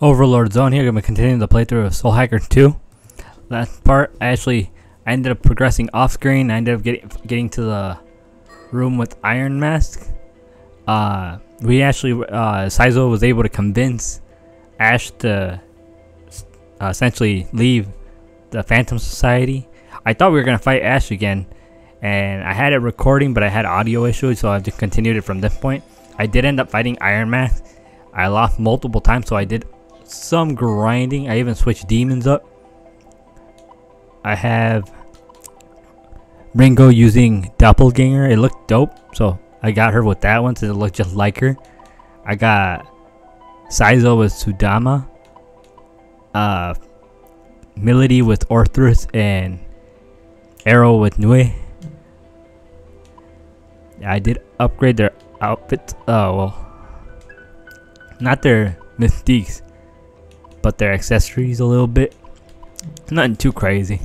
Overlord Zone here. I'm gonna continue the playthrough of Soul Hacker 2. Last part, I ended up progressing off screen. I ended up getting to the room with Iron Mask. Saizo was able to convince Ash to essentially leave the Phantom Society. I thought we were gonna fight Ash again, and I had it recording, but I had audio issues, so I just continued it from this point. I did end up fighting Iron Mask. I lost multiple times, so I did some grinding. I even switched demons up. I have Ringo using Doppelganger. It looked dope, so I got her with that one since it looked just like her. I got Saizo with Sudama, Milady with Orthrus, and Arrow with Nue. I did upgrade their outfits. Oh well, not their mystiques, but their accessories a little bit. Nothing too crazy.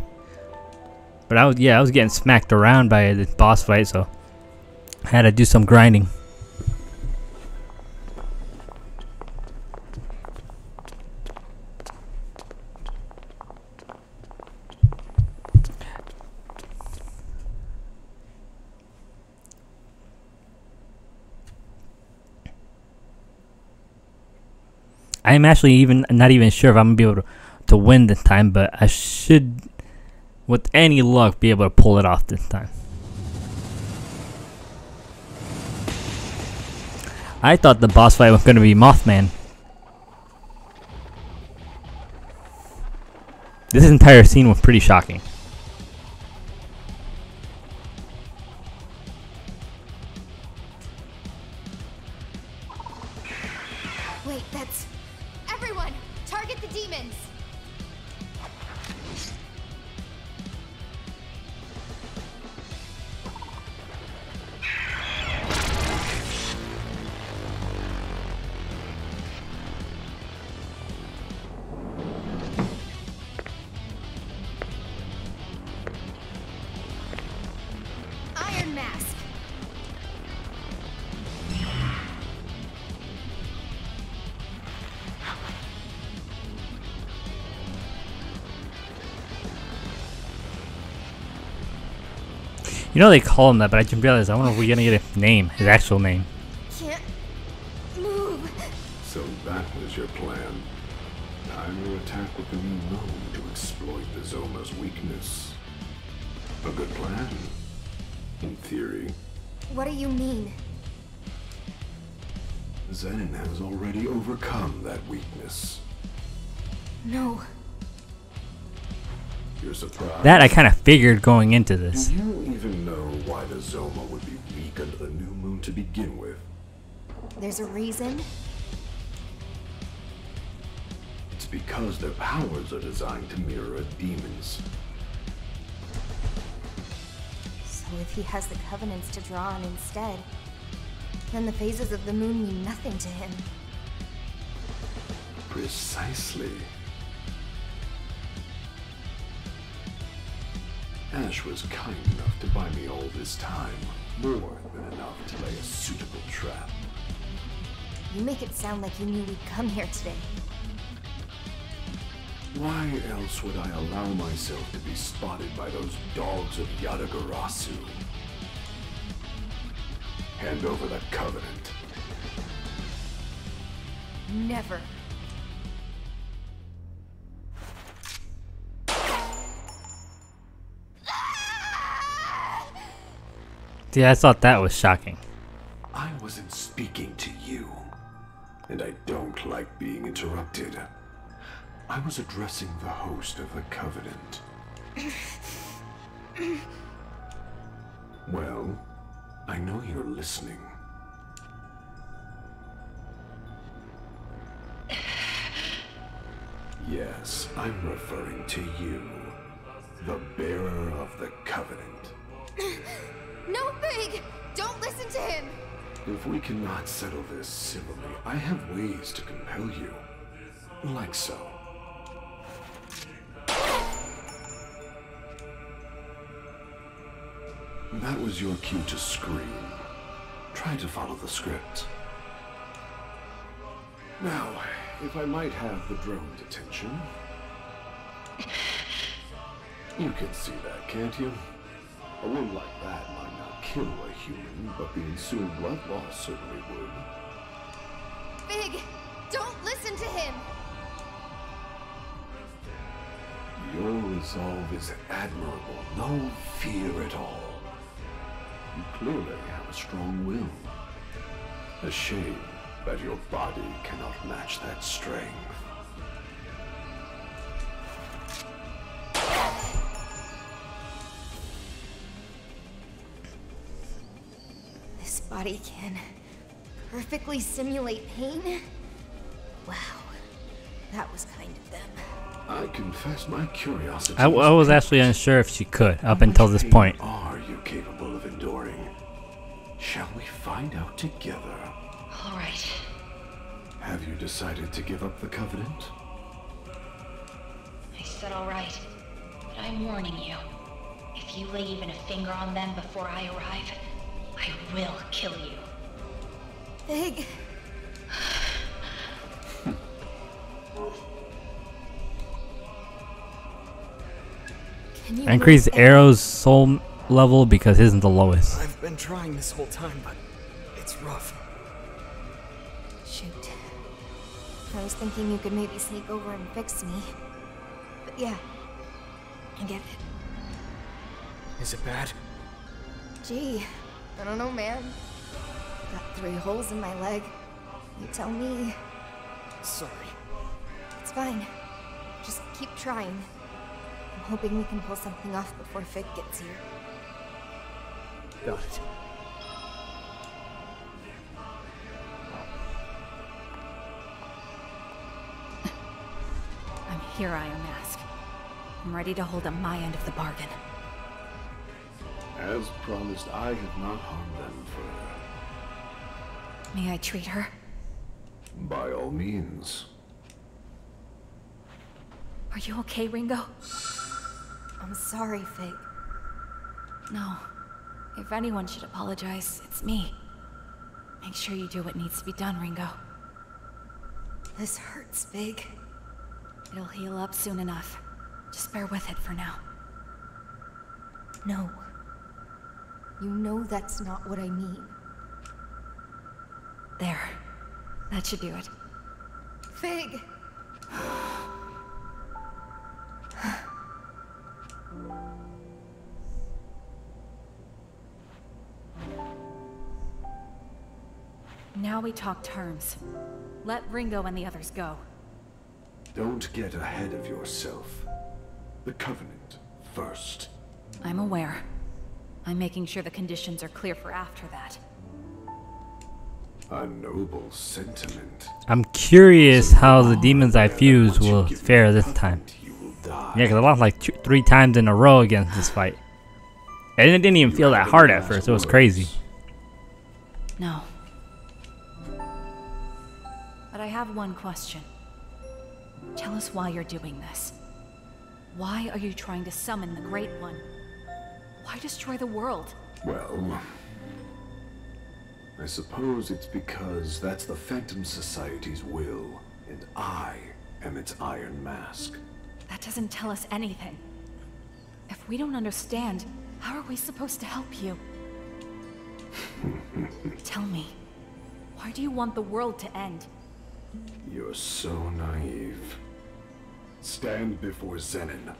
But I was getting smacked around by the boss fight, so I had to do some grinding. I'm actually not even sure if I'm gonna be able to win this time, but I should, with any luck, be able to pull it off this time. I thought the boss fight was gonna be Mothman. This entire scene was pretty shocking. Wait, that's... Everyone! Target the demons! Iron Mask! You know they call him that, but I just realized I wonder if we're gonna get his name, his actual name. Can't move. So that was your plan. Time to attack with the new moon to exploit the Zoma's weakness. A good plan, in theory. What do you mean? Zenon has already overcome that weakness. No. You're surprised? That I kind of figured going into this. Do you even know why the Zoma would be weak under the new moon to begin with? There's a reason? It's because their powers are designed to mirror a demon's. So if he has the covenants to draw on instead, then the phases of the moon mean nothing to him. Precisely. Ash was kind enough to buy me all this time. More than enough to lay a suitable trap. You make it sound like you knew we'd come here today. Why else would I allow myself to be spotted by those dogs of Yadagarasu? Hand over that covenant. Never. Yeah, I thought that was shocking. I wasn't speaking to you, and I don't like being interrupted. I was addressing the host of the Covenant. Well, I know you're listening. Yes, I'm referring to you, the bearer of the Covenant. No, Big! Don't listen to him! If we cannot settle this civilly, I have ways to compel you. Like so. That was your cue to scream. Try to follow the script. Now, If I might have the drone's attention. You can see that, can't you? A wound like that might not kill a human, but the ensuing blood loss certainly would. Big, don't listen to him! Your resolve is admirable. No fear at all. You clearly have a strong will. A shame that your body cannot match that strength. This body can perfectly simulate pain? Wow, that was kind of them. I confess my curiosity. I was actually unsure if she could up until this point. Are you capable of enduring? Shall we find out together? All right. Have you decided to give up the Covenant? I said all right, but I'm warning you. If you lay even a finger on them before I arrive, I will kill you. Big. Can you Increase look at- Arrow's soul level because his is the lowest. I've been trying this whole time, but it's rough. Shoot. I was thinking you could maybe sneak over and fix me. But yeah, I get it. Is it bad? Gee, I don't know, man. Got 3 holes in my leg. You tell me. Sorry. It's fine. Just keep trying. I'm hoping we can pull something off before Fig gets here. Got it. I'm here, Iron Mask. I'm ready to hold up my end of the bargain. As promised, I have not harmed them further. May I treat her? By all means. Are you okay, Ringo? I'm sorry, Fig. No. If anyone should apologize, it's me. Make sure you do what needs to be done, Ringo. This hurts, Fig. It'll heal up soon enough. Just bear with it for now. No. You know that's not what I mean. There. That should do it. Fig! Now we talk terms. Let Ringo and the others go. Don't get ahead of yourself. The Covenant first. I'm aware. I'm making sure the conditions are clear for after that. A noble sentiment. I'm curious how the demons I fuse will fare this time. You will die. Yeah, because I lost like 3 times in a row against this fight. And it didn't even feel that hard at first. It was crazy. No. But I have one question. Tell us why you're doing this. Why are you trying to summon the Great One? Why destroy the world? Well, I suppose it's because that's the Phantom Society's will, and I am its Iron Mask. That doesn't tell us anything. If we don't understand, how are we supposed to help you? Tell me, why do you want the world to end? You're so naive. Stand before Zenon.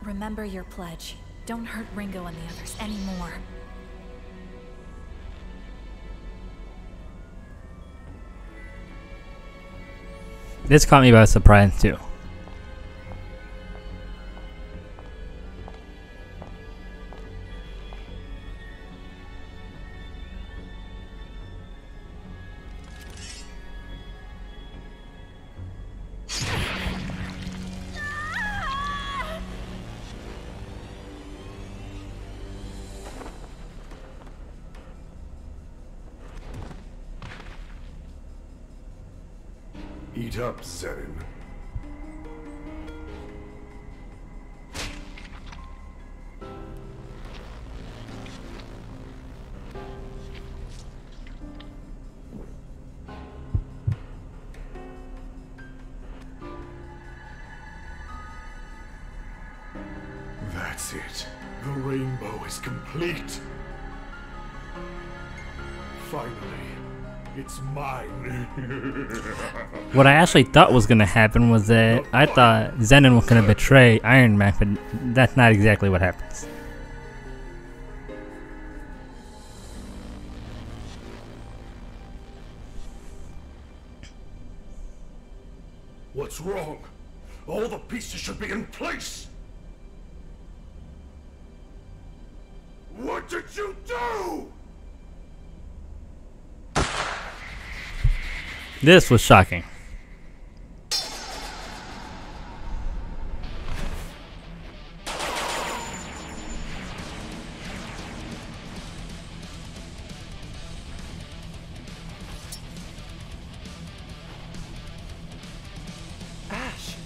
Remember your pledge. Don't hurt Ringo and the others anymore. This caught me by surprise too. Eat up, Zenon. That's it. The rainbow is complete. Finally, it's mine. What I actually thought was gonna happen was that I thought Zenon was gonna betray Iron Man, but that's not exactly what happens. What's wrong? All the pieces should be in place! What did you do? This was shocking. Ash!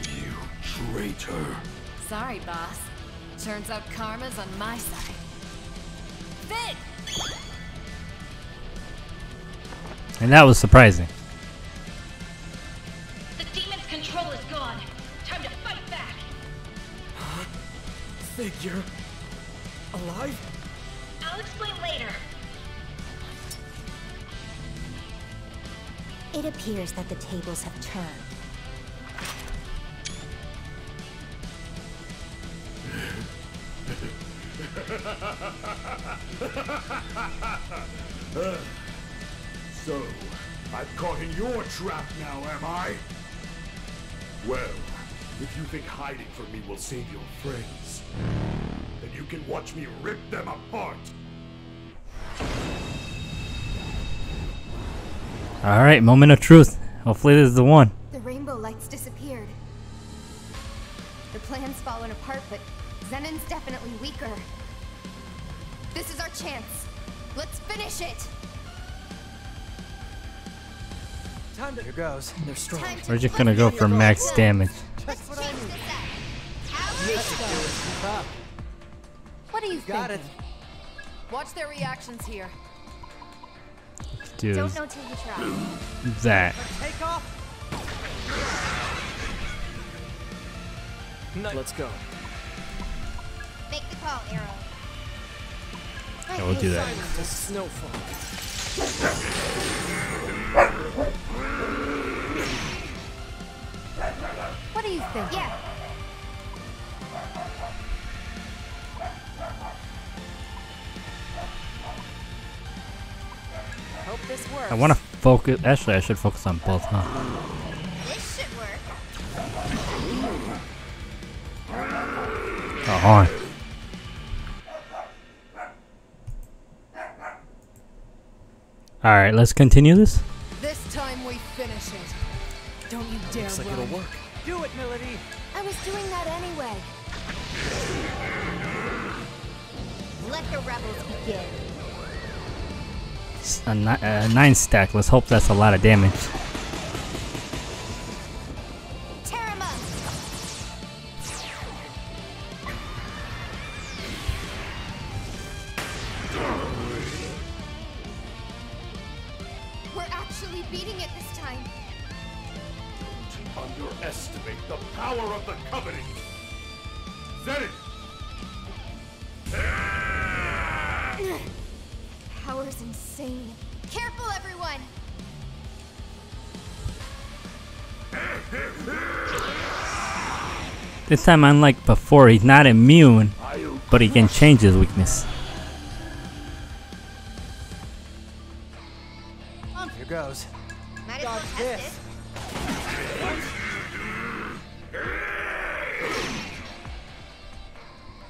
You traitor. Sorry, boss. Turns out karma's on my side. Fit! And that was surprising. The demon's control is gone. Time to fight back. Figure. Alive? I'll explain later. It appears that the tables have turned. So, I'm caught in your trap now, am I? Well, if you think hiding from me will save your friends, then you can watch me rip them apart. Alright, moment of truth. Hopefully this is the one. The rainbow lights disappeared. The plan's fallen apart, but Zenon's definitely weaker. This is our chance. Let's finish it! Time to. Here goes. They're strong. Time to We're just put gonna go them for in the max world. damage. Let's what I change need. this up. Out. Keep up. What do you Got it. think? Watch their reactions here. Do Don't know till you try. that. Take off. Let's go. Make the call, Arrow. Yeah, we'll do that. Silence the snowfall. What do you think? Yeah. Hope this works. I want to focus. Actually, I should focus on both, huh? This should work. Oh, on. Alright, let's continue this. This time we finish it. Don't you dare Looks like run. it'll work. Do it, Melody. I was doing that anyway. Let the rebels begin. A 9 stack. Let's hope that's a lot of damage. Tear 'em up. We're actually beating it this time. Don't underestimate the power of the Covenant. Zenon! Power's insane. Careful, everyone! This time, unlike before, he's not immune, but he can change his weakness. Here goes. Might as well Dodge test this. it.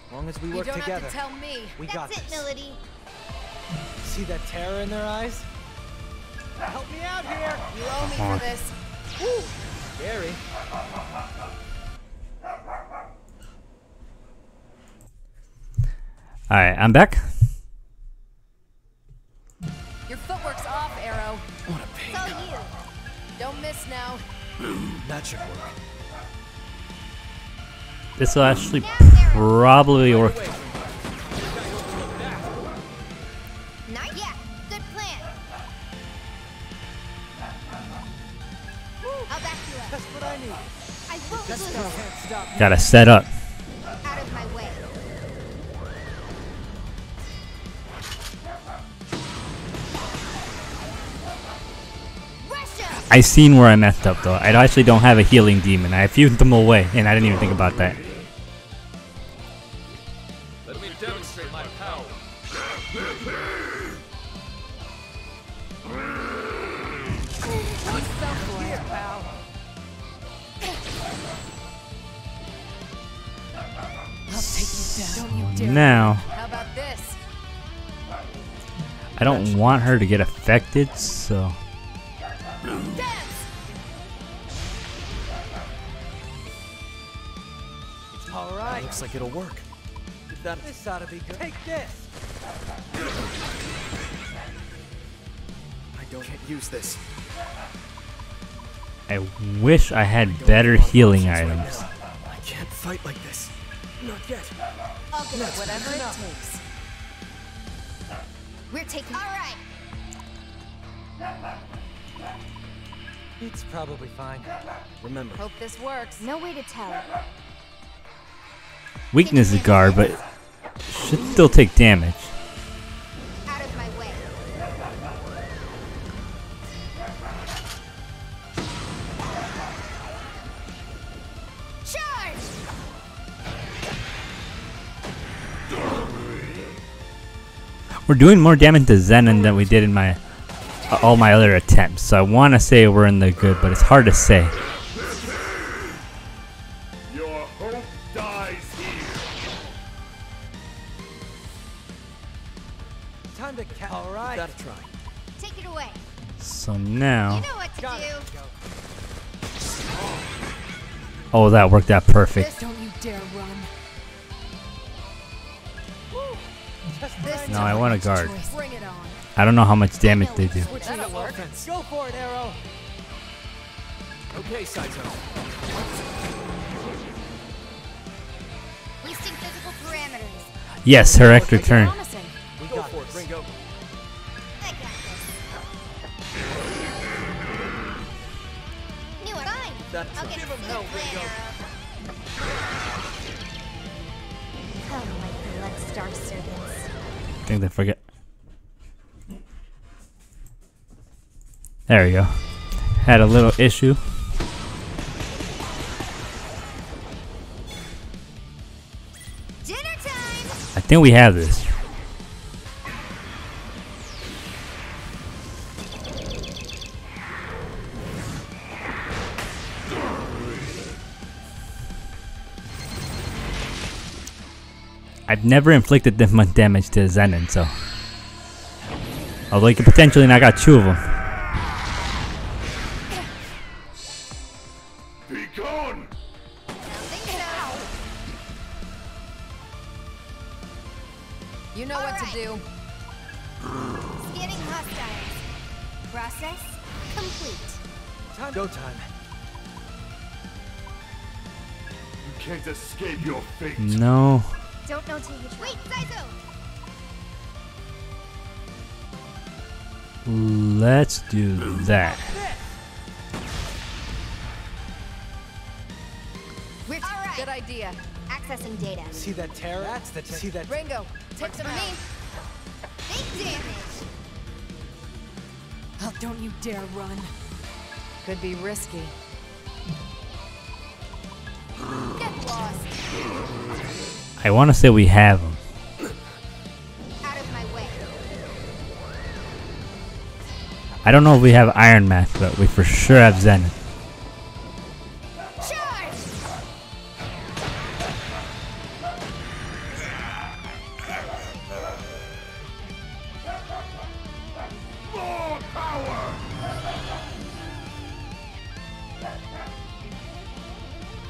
As long as we You work don't together. have to tell me. We got That's it, this. Melody. See that terror in their eyes? Help me out here. You owe me Uh-huh. for this. Woo. Scary. Alright, I'm back. Your footwork's off, Arrow. What a pain. It's all you. Don't miss now. That should work. This will actually probably work. Nice. Yeah, good plan. I'll back you up. That's what I need. I won't lose. Can't stop me. Gotta set up. Out of my way. Russia! I seen where I messed up though. I actually don't have a healing demon. I fused them away, and I didn't even think about that. Let me demonstrate my power. I'll take you down. Don't you dare. Now, How about this? I don't want her to get affected, so Dance! All right. Looks like it'll work. This ought to be good. Take this. I can't use this. I wish I had better healing items. I can't fight like this. Not yet. I'll do whatever it takes. We're taking. All right. It's probably fine. Remember. Hope this works. No way to tell. Weakness is guard, but should still take damage. Out of my way. Charge! We're doing more damage to Zenon than we did in my all my other attempts, so I want to say we're in the good, but it's hard to say. Your hope dies here. Time to catch. All right. Gotta try. Take it away. So You now, know what to do. oh, that worked out perfect. Don't you dare run. This No, I want a guard. Bring it on. I don't know how much damage they do. That'll work. Go for it, Arrow. Okay, Saito. boosting physical parameters. Yes, her extra turn. Promising. We Go got for it, this. Ringo. I got this. Knew it. Fine. That's I'll right. get Give him full hell, plan, Ringo. Arrow. Come, my blood star servants. I think they forget. There we go. Had a little issue. Dinner time! I think we have this. I've never inflicted this much damage to Zenon, so. Although he could potentially knock out 2 of them. Be gone! You know what to do. Scanning hostiles. Process complete. Time. Go time. You can't escape your fate. No. Don't know till you try. Wait, Saizo! Let's do that. We're all right. Good idea. Accessing data. See that terror? That's the See that. Ringo, take Works them for out. me. Big damage. Oh, don't you dare run. Could be risky. Get lost. I want to say we have them. Out of my way. I don't know if we have Iron Mask, but we for sure have Zenon. Charge! More power!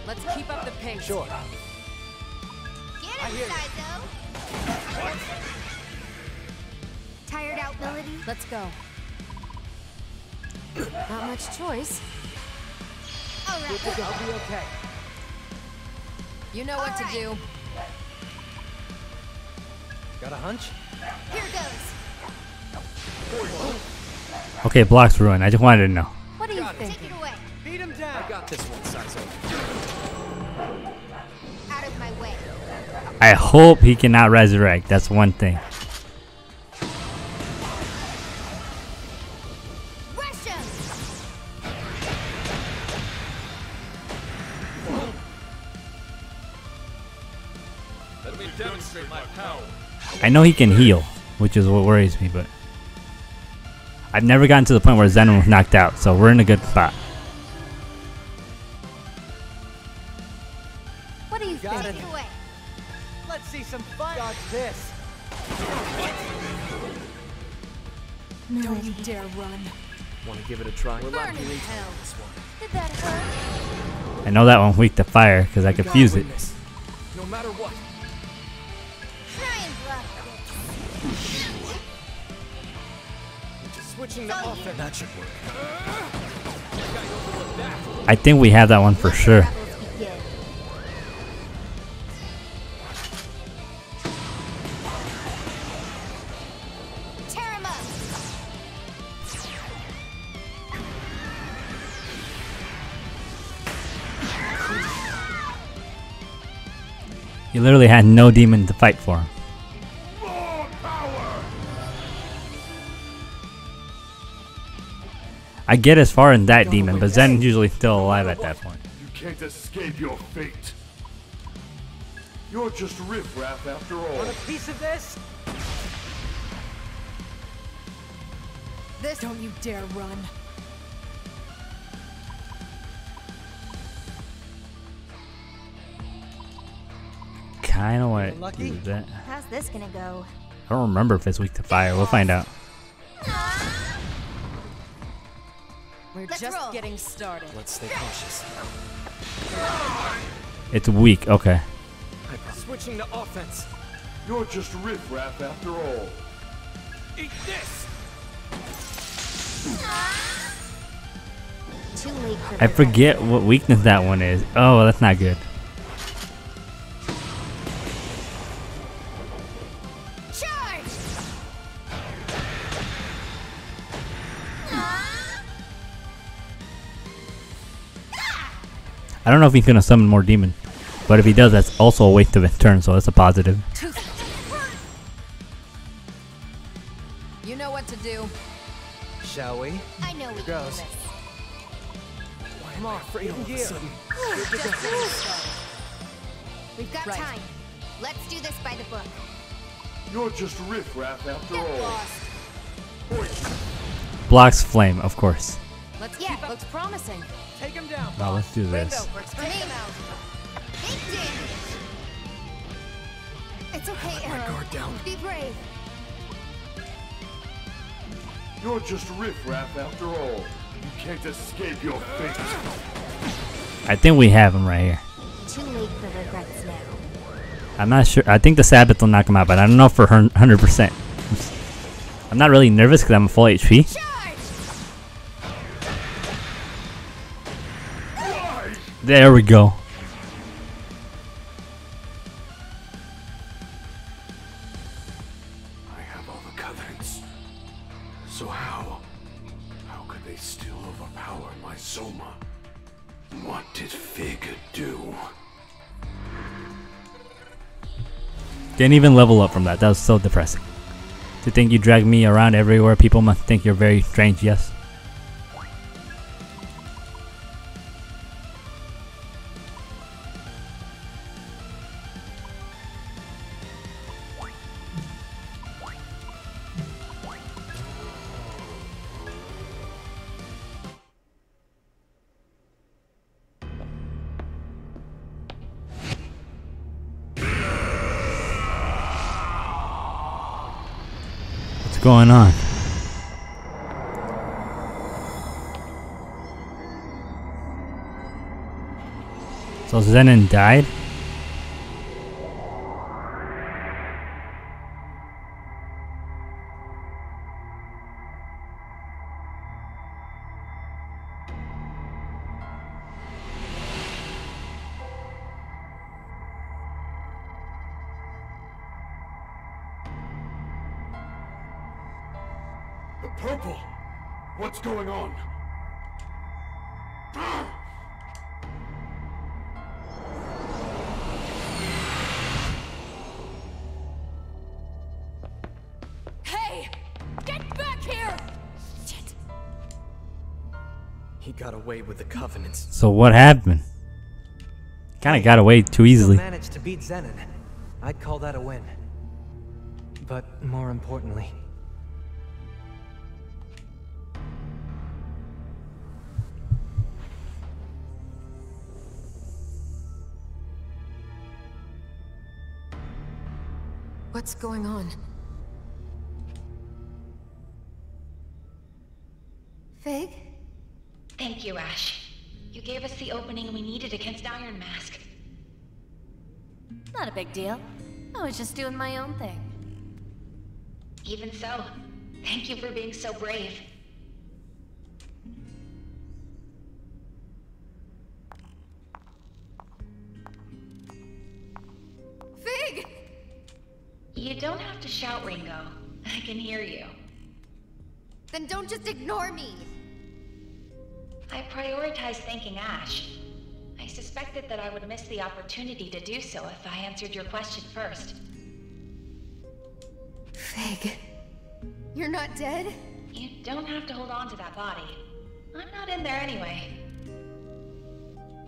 Let's keep up the pace. Sure. Get him, Saizo! Tired out, Melody? Let's go. Not much choice. Alright. I'll be okay. You know what to do. Got a hunch? Here goes. Okay, block's ruined. I just wanted to know. What do you Got it. think? Take it away. Beat him down. I got this one, Sizo. Out of my way. I hope he cannot resurrect. That's one thing. Rush him! Let me demonstrate my power. I know he can heal, which is what worries me, but I've never gotten to the point where Zenon was knocked out, so we're in a good spot. What do you Got think? it. Take it away. Let's see some fun. Dodge this. Don't you dare run. Want to give it a try? We're Burn in hell. Did that hurt? I know that one weak to fire because I could fuse it. No matter what. Try and block this. Switching to So you- offense. That should work. Like I overlooked that. I think we have that one for sure. Rebels begin. Tear him up. He literally had no demon to fight for him. More power! I get as far in that demon, but Zen's usually still alive at that point. You can't escape your fate. You're just riffraff after all. Want a piece of this? This. Don't you dare run. Kinda want to Lucky? do that. How's this gonna go? I don't remember if it's weak to fire. We'll find out. We're Let's just roll. getting started. Let's stay cautious. It's weak. Okay. Switching to offense. You're just riffraff after all. Eat this! Too late for I the forget what weakness that one is. Oh, that's not good. charge! I don't know if he's gonna summon more demon, but if he does, that's also a waste of his turn, so that's a positive. You know what to do. Shall we? I know we can do Goes. this. Come on, Afraid all of a gear. sudden. Just getting started. We've got Right. time. Let's do this by the book. You're just riffraff after Get all. lost. Blocks flame, of course. Let's Yeah. keep up. Looks promising. Take him down. Now let's do this. Ringo, works for Take me. him out. Big damage. It's okay, Arrow. Guard down. Be brave. You're just riffraff after all. You can't escape your fate. I think we have him right here. Too late for regrets now. I'm not sure. I think the Sabbath will knock him out, but I don't know for 100%. I'm not really nervous because I'm a full HP. Charge! There we go. I have all the covenants. So how could they still overpower my Soma? What did Fig do? Didn't even level up from that. That was so depressing. To think you drag me around everywhere, people must think you're very strange, yes. What's going on? So Zenon died? The purple! What's going on? Hey! Get back here! Shit! He got away with the Covenants. So what happened? Kind of got away too easily. Still managed to beat Zenon. I'd call that a win. But more importantly, What's going on? Fig? Thank you, Ash. You gave us the opening we needed against Iron Mask. Not a big deal. I was just doing my own thing. Even so, thank you for being so brave. Fig! You don't have to shout, Ringo. I can hear you. Then don't just ignore me! I prioritized thanking Ash. I suspected that I would miss the opportunity to do so if I answered your question first. Fig. You're not dead? You don't have to hold on to that body. I'm not in there anyway.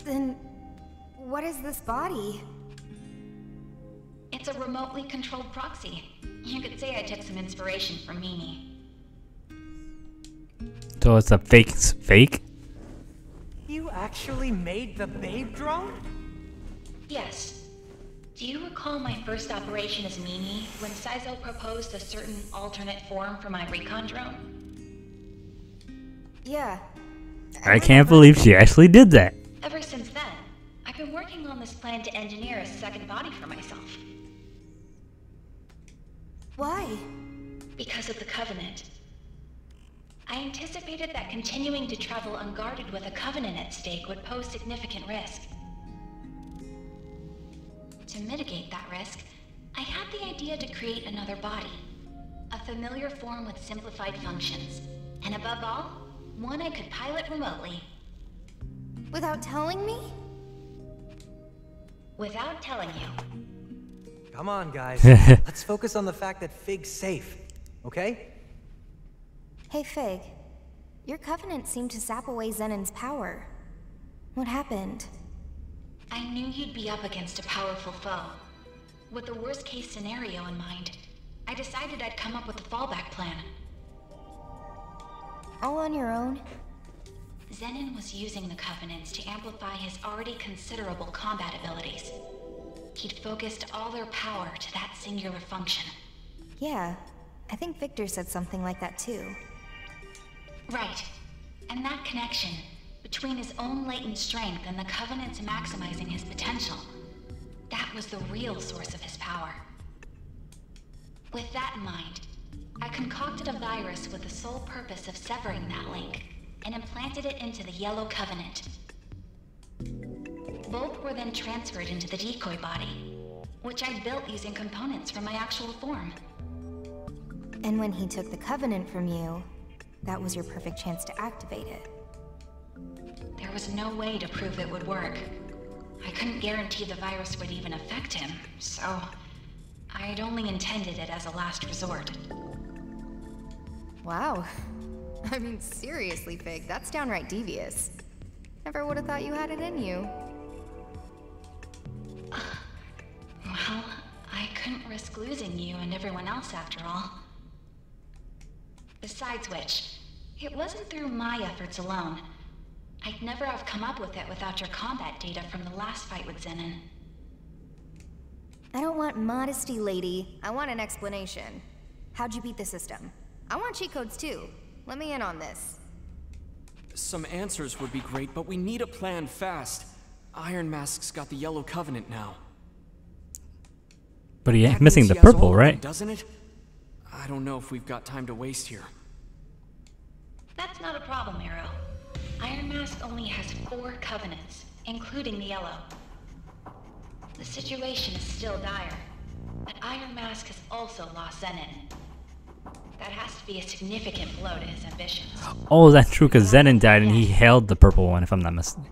Then... what is this body? It's a remotely controlled proxy. You could say I took some inspiration from Mimi. So it's a fake? you actually made the babe drone? Yes. Do you recall my first operation as Mimi, when Saizo proposed a certain alternate form for my recon drone? Yeah. I can't believe she actually did that. Ever since then, I've been working on this plan to engineer a second body for myself. Why? Because of the Covenant. I anticipated that continuing to travel unguarded with a Covenant at stake would pose significant risk. To mitigate that risk, I had the idea to create another body. A familiar form with simplified functions. And above all, one I could pilot remotely. Without telling me? Without telling you. Come on, guys. Let's focus on the fact that Fig's safe, okay? Hey, Fig. Your Covenant seemed to sap away Zenon's power. What happened? I knew you'd be up against a powerful foe. With the worst-case scenario in mind, I decided I'd come up with a fallback plan. All on your own? Zenon was using the Covenants to amplify his already considerable combat abilities. He'd focused all their power to that singular function. Yeah, I think Victor said something like that too. Right. And that connection, between his own latent strength and the Covenant's maximizing his potential, that was the real source of his power. With that in mind, I concocted a virus with the sole purpose of severing that link, and implanted it into the Yellow Covenant. Both were then transferred into the decoy body, which I built using components from my actual form. And when he took the Covenant from you, that was your perfect chance to activate it. There was no way to prove it would work. I couldn't guarantee the virus would even affect him, so I'd only intended it as a last resort. Wow. I mean, seriously, Fig, that's downright devious. Never would have thought you had it in you. Well, I couldn't risk losing you and everyone else after all. Besides which, it wasn't through my efforts alone. I'd never have come up with it without your combat data from the last fight with Zenon. I don't want modesty, lady. I want an explanation. How'd you beat the system? I want cheat codes too. Let me in on this. Some answers would be great, but we need a plan fast. Iron Mask's got the Yellow Covenant now. But he ain't That missing means the he has all purple, of them, right? doesn't it? I don't know if we've got time to waste here. That's not a problem, Arrow. Iron Mask only has 4 Covenants, including the Yellow. The situation is still dire, but Iron Mask has also lost Zenon. That has to be a significant blow to his ambitions. Oh, that's true, because Zenon died and he held the purple one, if I'm not mistaken.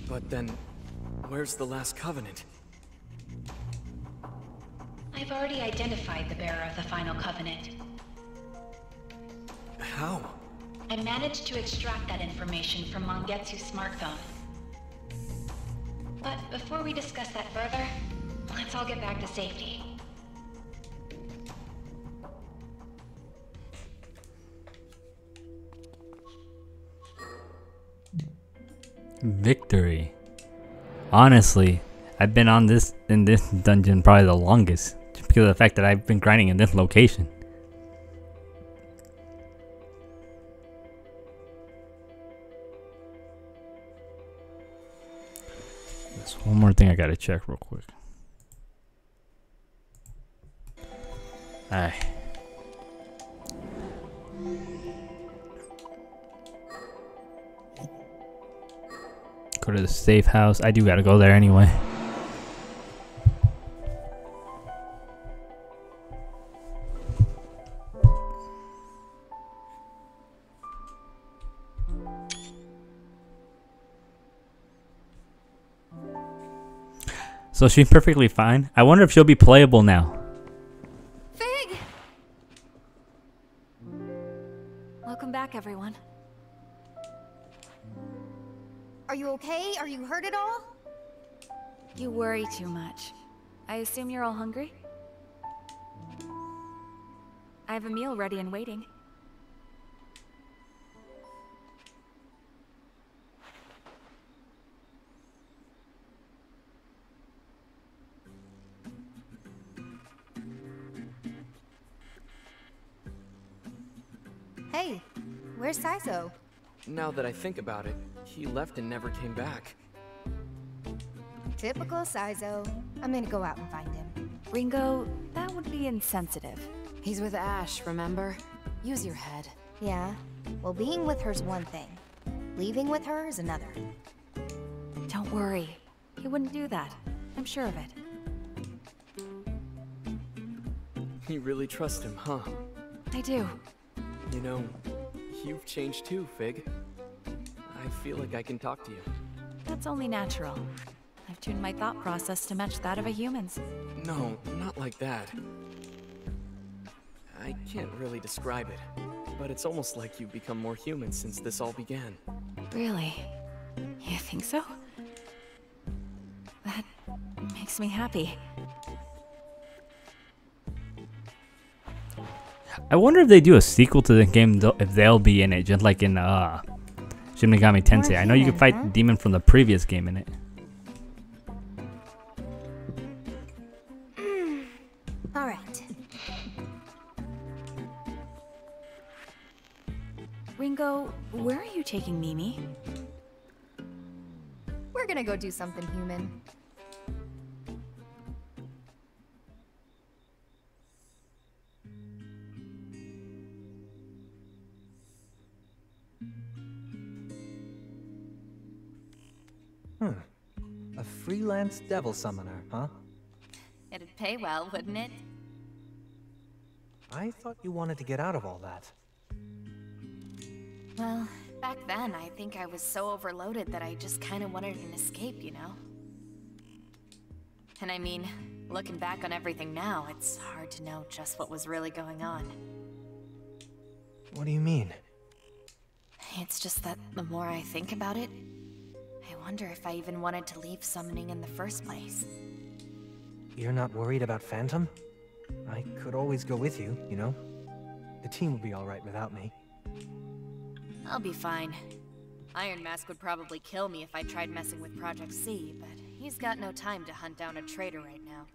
But then, where's the last covenant? I've already identified the bearer of the final covenant. How? I managed to extract that information from Mangetsu's smartphone. But before we discuss that further, let's all get back to safety. Victory. Honestly, I've been on this in this dungeon probably the longest, just because of the fact that I've been grinding in this location. There's one more thing I gotta check real quick. Alright. Go to the safe house. I do gotta go there anyway. So she's perfectly fine. I wonder if she'll be playable now. Fig! Welcome back, everyone. Are you okay? Are you hurt at all? You worry too much. I assume you're all hungry? I have a meal ready and waiting. Hey, where's Saizo? Now that I think about it, he left and never came back. Typical Saizo. I'm gonna go out and find him. Ringo, that would be insensitive. He's with Ash, remember? Use your head. Yeah, well, being with her's one thing. Leaving with her is another. Don't worry. He wouldn't do that. I'm sure of it. You really trust him, huh? I do. You know, you've changed too, Fig. I feel like I can talk to you. That's only natural. I've tuned my thought process to match that of a human's. No, not like that. I can't really describe it, but it's almost like you've become more human since this all began. Really? You think so? That makes me happy. I wonder if they do a sequel to the game, if they'll be in it, just like in Shin Megami Tensei. I know you can fight the demon from the previous game in it. All right. Ringo, where are you taking Mimi? We're gonna go do something human. A freelance devil summoner, huh? It'd pay well, wouldn't it? I thought you wanted to get out of all that. Well, back then, I think I was so overloaded that I just kind of wanted an escape, you know? And I mean, looking back on everything now, it's hard to know just what was really going on. What do you mean? It's just that the more I think about it, I wonder if I even wanted to leave summoning in the first place. You're not worried about Phantom? I could always go with you, you know? The team will be alright without me. I'll be fine. Iron Mask would probably kill me if I tried messing with Project C, but he's got no time to hunt down a traitor right now.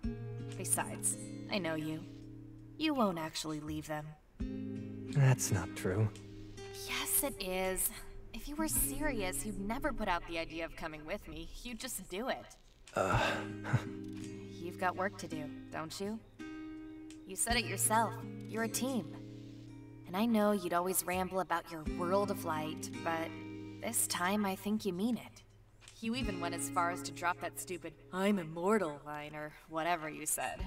Besides, I know you. You won't actually leave them. That's not true. Yes, it is. If you were serious, you'd never put out the idea of coming with me. You'd just do it. You've got work to do, don't you? You said it yourself. You're a team. And I know you'd always ramble about your world of light, but this time I think you mean it. You even went as far as to drop that stupid "I'm immortal" line or whatever you said.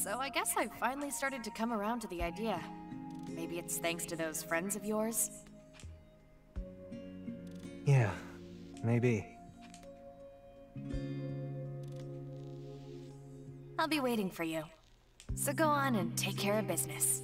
So I guess I've finally started to come around to the idea. Maybe it's thanks to those friends of yours? Yeah, maybe. I'll be waiting for you. So go on and take care of business.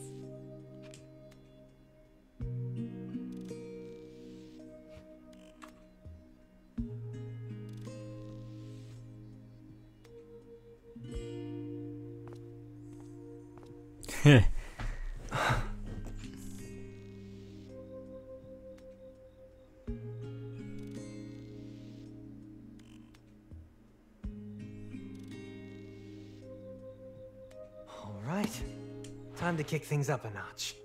All right. Time to kick things up a notch.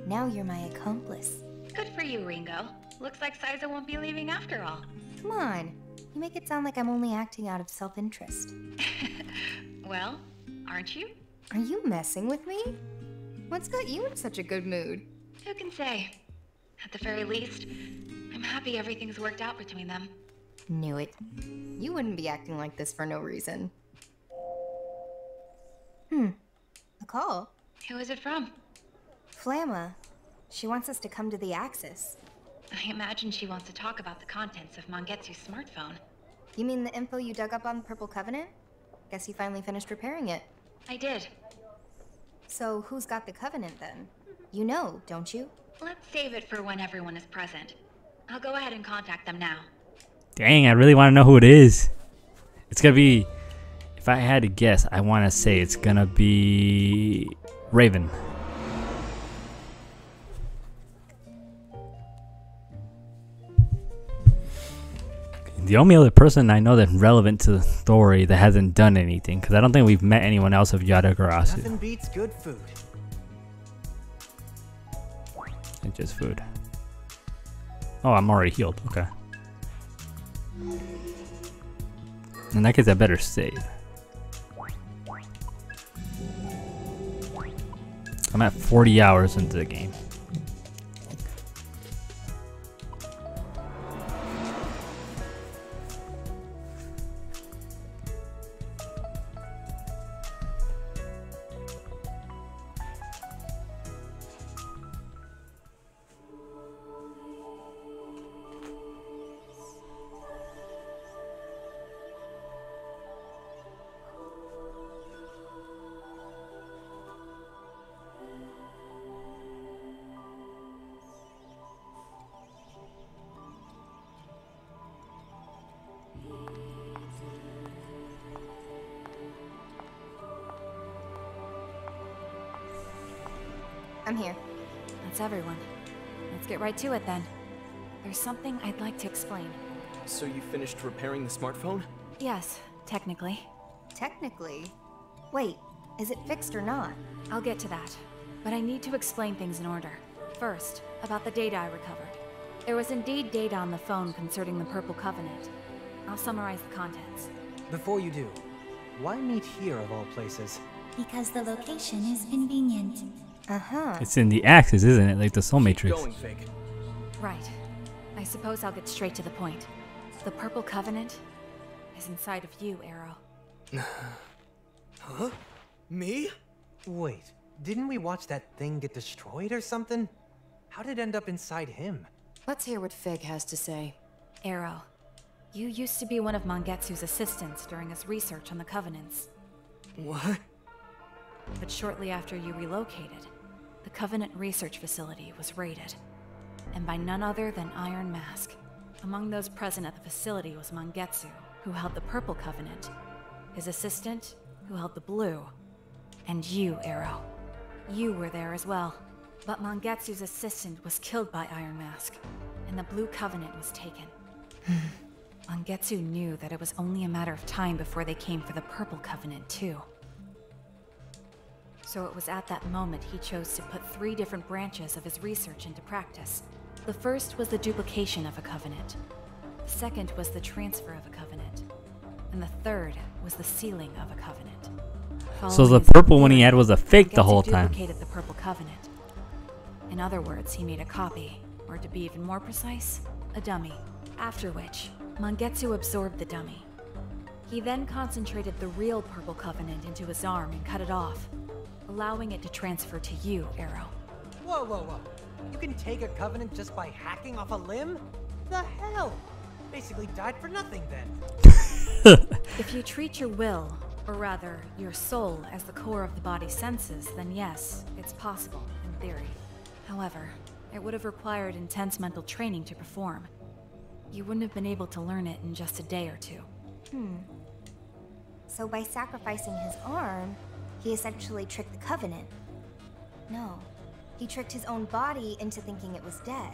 Now you're my accomplice. Good for you, Ringo. Looks like Siza won't be leaving after all. Come on. You make it sound like I'm only acting out of self-interest. Well, aren't you? Are you messing with me? What's got you in such a good mood? Who can say? At the very least, I'm happy everything's worked out between them. Knew it. You wouldn't be acting like this for no reason. A call. Who is it from? Flamma. She wants us to come to the Axis. I imagine she wants to talk about the contents of Mangetsu's smartphone. You mean the info you dug up on the Purple Covenant? Guess you finally finished repairing it. I did. So who's got the Covenant then? You know, don't you? Let's save it for when everyone is present. I'll go ahead and contact them now. Dang, I really want to know who it is. It's gonna be, if I had to guess, I want to say it's gonna be Raven. The only other person I know that's relevant to the story that hasn't done anything, because I don't think we've met anyone else of Yadagarasu. Nothing beats good food. It's just food. Oh, I'm already healed. Okay. In that case, I better save. I'm at 40 hours into the game. I'm here. That's everyone. Let's get right to it then. There's something I'd like to explain. So you finished repairing the smartphone? Yes, technically. Technically. Wait, is it fixed or not? I'll get to that. But I need to explain things in order. First, about the data I recovered. There was indeed data on the phone concerning the Purple Covenant. I'll summarize the contents. Before you do, why meet here of all places? Because the location is convenient. Uh-huh. It's in the Axis, isn't it? Like the Soul Matrix. Going, Fig. Right. I suppose I'll get straight to the point. The Purple Covenant is inside of you, Arrow. Huh? Me? Wait, didn't we watch that thing get destroyed or something? How did it end up inside him? Let's hear what Fig has to say. Arrow, you used to be one of Mangetsu's assistants during his research on the Covenants. What? But shortly after you relocated, the Covenant research facility was raided, and by none other than Iron Mask. Among those present at the facility was Mangetsu, who held the Purple Covenant, his assistant, who held the Blue, and you, Arrow. You were there as well. But Mangetsu's assistant was killed by Iron Mask, and the Blue Covenant was taken. Mangetsu knew that it was only a matter of time before they came for the Purple Covenant, too. So it was at that moment he chose to put 3 different branches of his research into practice. The first was the duplication of a covenant. The second was the transfer of a covenant. And the third was the sealing of a covenant. So the Following his purple one he had was a fake the Mangetsu whole time. duplicated the Purple Covenant. In other words, he made a copy, or to be even more precise, a dummy. After which, Mangetsu absorbed the dummy. He then concentrated the real Purple Covenant into his arm and cut it off, allowing it to transfer to you, Arrow. Whoa, whoa, whoa. You can take a Covenant just by hacking off a limb? The hell? Basically died for nothing then. If you treat your will, or rather, your soul, as the core of the body's senses, then yes, it's possible, in theory. However, it would have required intense mental training to perform. You wouldn't have been able to learn it in just a day or two. So by sacrificing his arm, he essentially tricked the Covenant. No, he tricked his own body into thinking it was dead.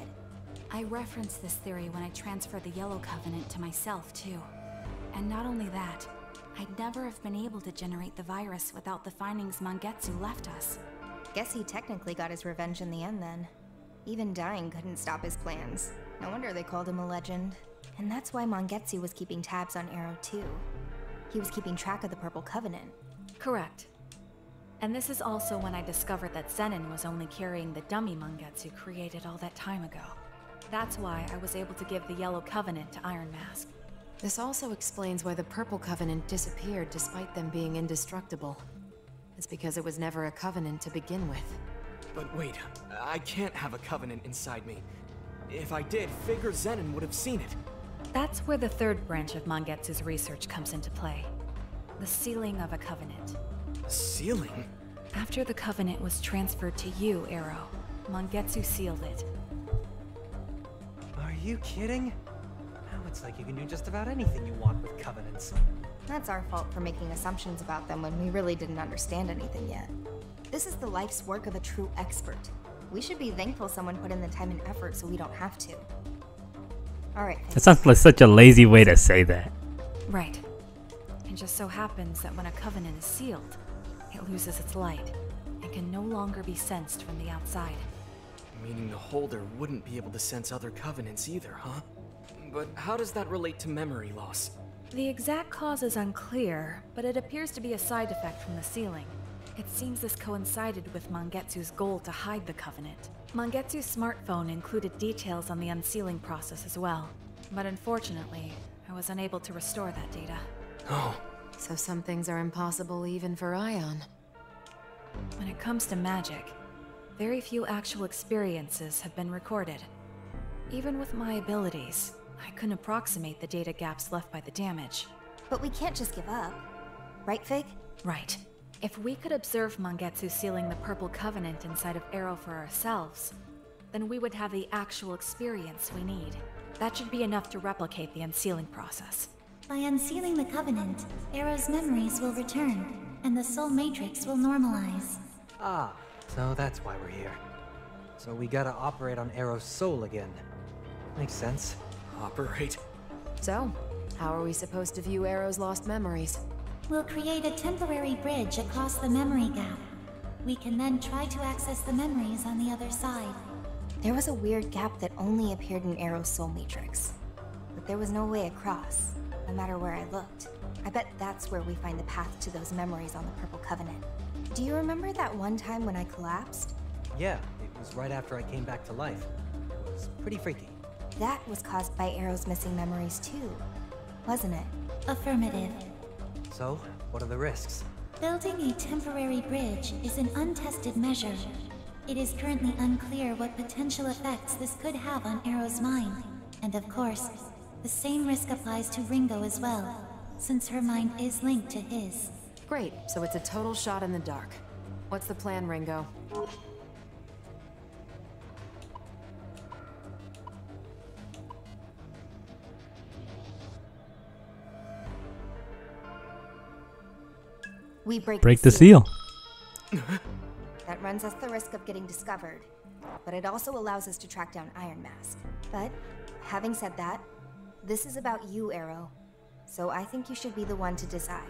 I referenced this theory when I transferred the Yellow Covenant to myself, too. And not only that, I'd never have been able to generate the virus without the findings Mangetsu left us. Guess he technically got his revenge in the end then. Even dying couldn't stop his plans. No wonder they called him a legend. And that's why Mangetsu was keeping tabs on Arrow too. He was keeping track of the Purple Covenant. Correct. And this is also when I discovered that Zenon was only carrying the dummy Mangetsu created all that time ago. That's why I was able to give the Yellow Covenant to Iron Mask. This also explains why the Purple Covenant disappeared despite them being indestructible. It's because it was never a Covenant to begin with. But wait, I can't have a Covenant inside me. If I did, figure Zenon would have seen it. That's where the third branch of Mangetsu's research comes into play. The sealing of a Covenant. Sealing? After the Covenant was transferred to you, Arrow, Mangetsu sealed it. Are you kidding? Now it's like you can do just about anything you want with Covenants. That's our fault for making assumptions about them when we really didn't understand anything yet. This is the life's work of a true expert. We should be thankful someone put in the time and effort so we don't have to. Alright. That sounds like such a lazy way to say that. Right. It just so happens that when a Covenant is sealed, it loses its light and can no longer be sensed from the outside. Meaning the holder wouldn't be able to sense other Covenants either, huh? But how does that relate to memory loss? The exact cause is unclear, but it appears to be a side effect from the sealing. It seems this coincided with Mangetsu's goal to hide the Covenant. Mangetsu's smartphone included details on the unsealing process as well. But unfortunately, I was unable to restore that data. Oh. So some things are impossible even for Ion. When it comes to magic, very few actual experiences have been recorded. Even with my abilities, I couldn't approximate the data gaps left by the damage. But we can't just give up. Right, Fig? Right. If we could observe Mangetsu sealing the Purple Covenant inside of Arrow for ourselves, then we would have the actual experience we need. That should be enough to replicate the unsealing process. By unsealing the Covenant, Arrow's memories will return, and the Soul Matrix will normalize. Ah, so that's why we're here. So we gotta operate on Arrow's soul again. Makes sense. Operate? So, how are we supposed to view Arrow's lost memories? We'll create a temporary bridge across the memory gap. We can then try to access the memories on the other side. There was a weird gap that only appeared in Arrow's soul matrix. But there was no way across, no matter where I looked. I bet that's where we find the path to those memories on the Purple Covenant. Do you remember that one time when I collapsed? Yeah, it was right after I came back to life. It was pretty freaky. That was caused by Arrow's missing memories too, wasn't it? Affirmative. So, what are the risks? Building a temporary bridge is an untested measure. It is currently unclear what potential effects this could have on Arrow's mind. And of course, the same risk applies to Ringo as well, since her mind is linked to his. Great, so it's a total shot in the dark. What's the plan, Ringo? We break the seal. That runs us the risk of getting discovered, but it also allows us to track down Iron Mask. But, having said that, this is about you, Arrow. So I think you should be the one to decide.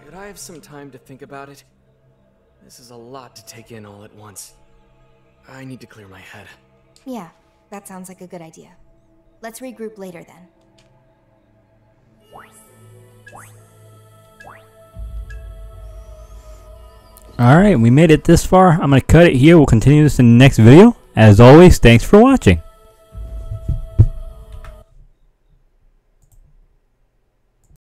Could I have some time to think about it? This is a lot to take in all at once. I need to clear my head. Yeah, that sounds like a good idea. Let's regroup later then. Alright, we made it this far. I'm going to cut it here. We'll continue this in the next video. As always, thanks for watching.